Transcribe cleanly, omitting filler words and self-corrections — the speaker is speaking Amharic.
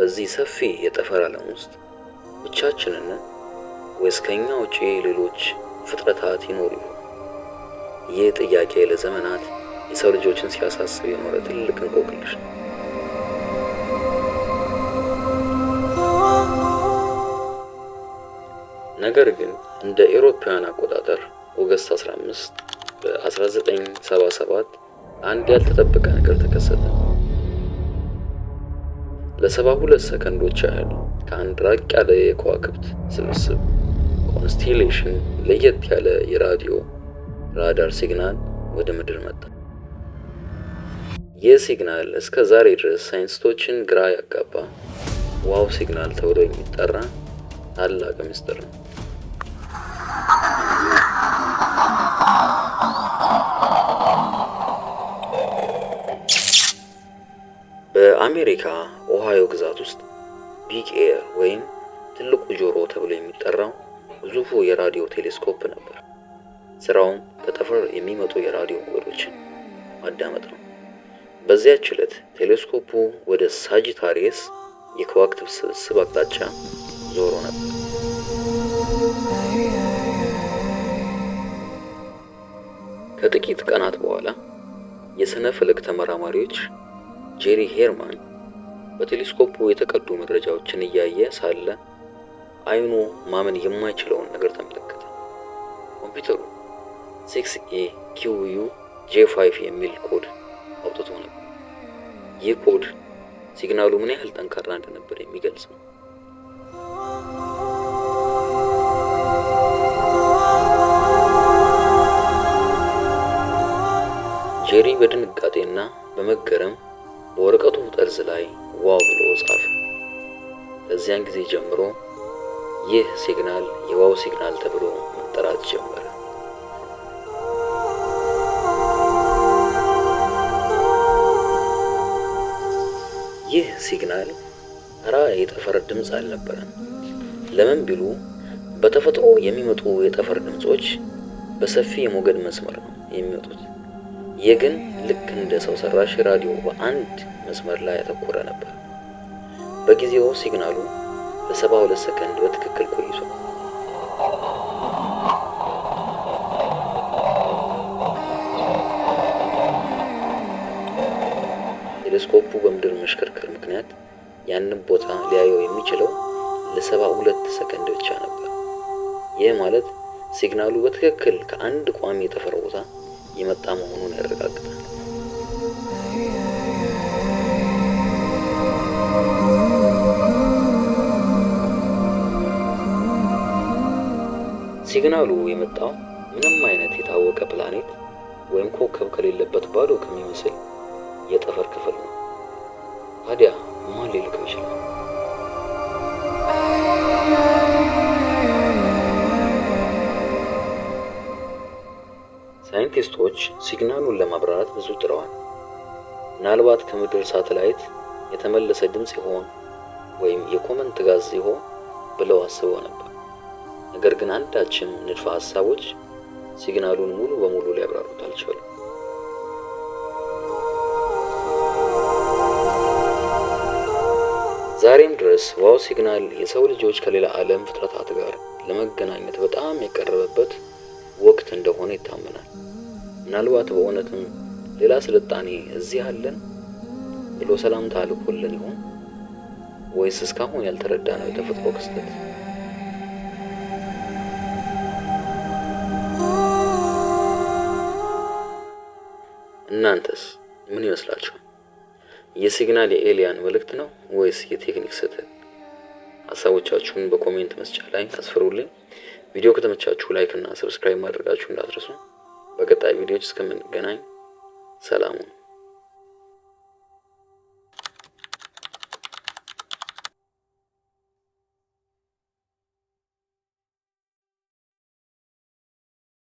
በዚህ ሰፊ የጠፈር ዓለም ውስጥ ብቻችንን ወይስ ከኛ ውጪ ሌሎች ፍጥረታት ይኖሩ ይሆን? ይህ ጥያቄ ለዘመናት የሰው ልጆችን ሲያሳስብ የኖረ ትልቅ እንቆቅልሽ ነው። ነገር ግን እንደ አውሮፓውያን አቆጣጠር ኦገስት 15 በ1977 አንድ ያልተጠበቀ ነገር ተከሰተ። ለ72 ሰከንዶች ያህል ከአንድ ራቅ ያለ የከዋክብት ስብስብ ኮንስቴሌሽን ለየት ያለ የራዲዮ ራዳር ሲግናል ወደ ምድር መጣ። ይህ ሲግናል እስከ ዛሬ ድረስ ሳይንቲስቶችን ግራ ያጋባ ዋው ሲግናል ተብሎ የሚጠራ ታላቅ ምስጢር ነው። በአሜሪካ ኦሃዮ ግዛት ውስጥ ቢግ ኤር ወይም ትልቁ ጆሮ ተብሎ የሚጠራው ግዙፉ የራዲዮ ቴሌስኮፕ ነበር። ስራውም ከጠፈር የሚመጡ የራዲዮ ሞገዶችን ማዳመጥ ነው። በዚያች ዕለት ቴሌስኮፑ ወደ ሳጂታሪየስ የከዋክብት ስብስብ አቅጣጫ ዞሮ ነበር። ከጥቂት ቀናት በኋላ የስነ ፈለክ ተመራማሪዎች ጄሪ ሄርማን በቴሌስኮፑ የተቀዱ መረጃዎችን እያየ ሳለ አይኑ ማመን የማይችለውን ነገር ተመለከተ። ኮምፒውተሩ 6AQUJ5 የሚል ኮድ አውጥቶ ነበር። ይህ ኮድ ሲግናሉ ምን ያህል ጠንካራ እንደነበር የሚገልጽ ነው። ጄሪ በድንጋጤና በመገረም በወረቀቱ ጠርዝ ላይ ዋው ብሎ ጻፈ። ከዚያን ጊዜ ጀምሮ ይህ ሲግናል የዋው ሲግናል ተብሎ መጠራት ጀመረ። ይህ ሲግናል ተራ የጠፈር ድምፅ አልነበረም። ለምን ቢሉ በተፈጥሮ የሚመጡ የጠፈር ድምጾች በሰፊ የሞገድ መስመር ነው የሚመጡት። ይህ ግን ልክ እንደ ሰው ሰራሽ ራዲዮ በአንድ መስመር ላይ ያተኮረ ነበር። በጊዜው ሲግናሉ ለ72 ሰከንድ በትክክል ቆይቷል። ቴሌስኮፑ በምድር መሽከርከር ምክንያት ያንን ቦታ ሊያየው የሚችለው ለ72 ሰከንድ ብቻ ነበር። ይህ ማለት ሲግናሉ በትክክል ከአንድ ቋሚ የጠፈር ቦታ የመጣ መሆኑን ያረጋግጣል። ሲግናሉ የመጣው ምንም አይነት የታወቀ ፕላኔት ወይም ኮከብ ከሌለበት ባዶ ከሚመስል የጠፈር ክፍል ነው። ታዲያ ማን ሊልከው ይችላል? ሳይንቲስቶች ሲግናሉን ለማብራራት ብዙ ጥረዋል። ምናልባት ከምድር ሳተላይት የተመለሰ ድምፅ ይሆን ወይም የኮመንት ጋዝ ይሆን ብለው አስበው ነበር። ነገር ግን አንዳችም ንድፈ ሐሳቦች ሲግናሉን ሙሉ በሙሉ ሊያብራሩት አልቻሉም። ዛሬም ድረስ ዋው ሲግናል የሰው ልጆች ከሌላ ዓለም ፍጥረታት ጋር ለመገናኘት በጣም የቀረበበት ወቅት እንደሆነ ይታመናል። ምናልባት በእውነትም ሌላ ስልጣኔ እዚህ አለን ብሎ ሰላምታ ልኮልን ይሆን ወይስ እስካሁን ያልተረዳነው የተፈጥሮ ክስተት? እናንተስ ምን ይመስላችኋል? የሲግናል የኤሊያን መልእክት ነው ወይስ የቴክኒክ ስህተት? ሀሳቦቻችሁን በኮሜንት መስጫ ላይ አስፍሩልኝ። ቪዲዮ ከተመቻችሁ ላይክ እና ሰብስክራይብ ማድረጋችሁ እንዳትረሱ። በቀጣይ ቪዲዮዎች እስከምንገናኝ ሰላም ሁኑ።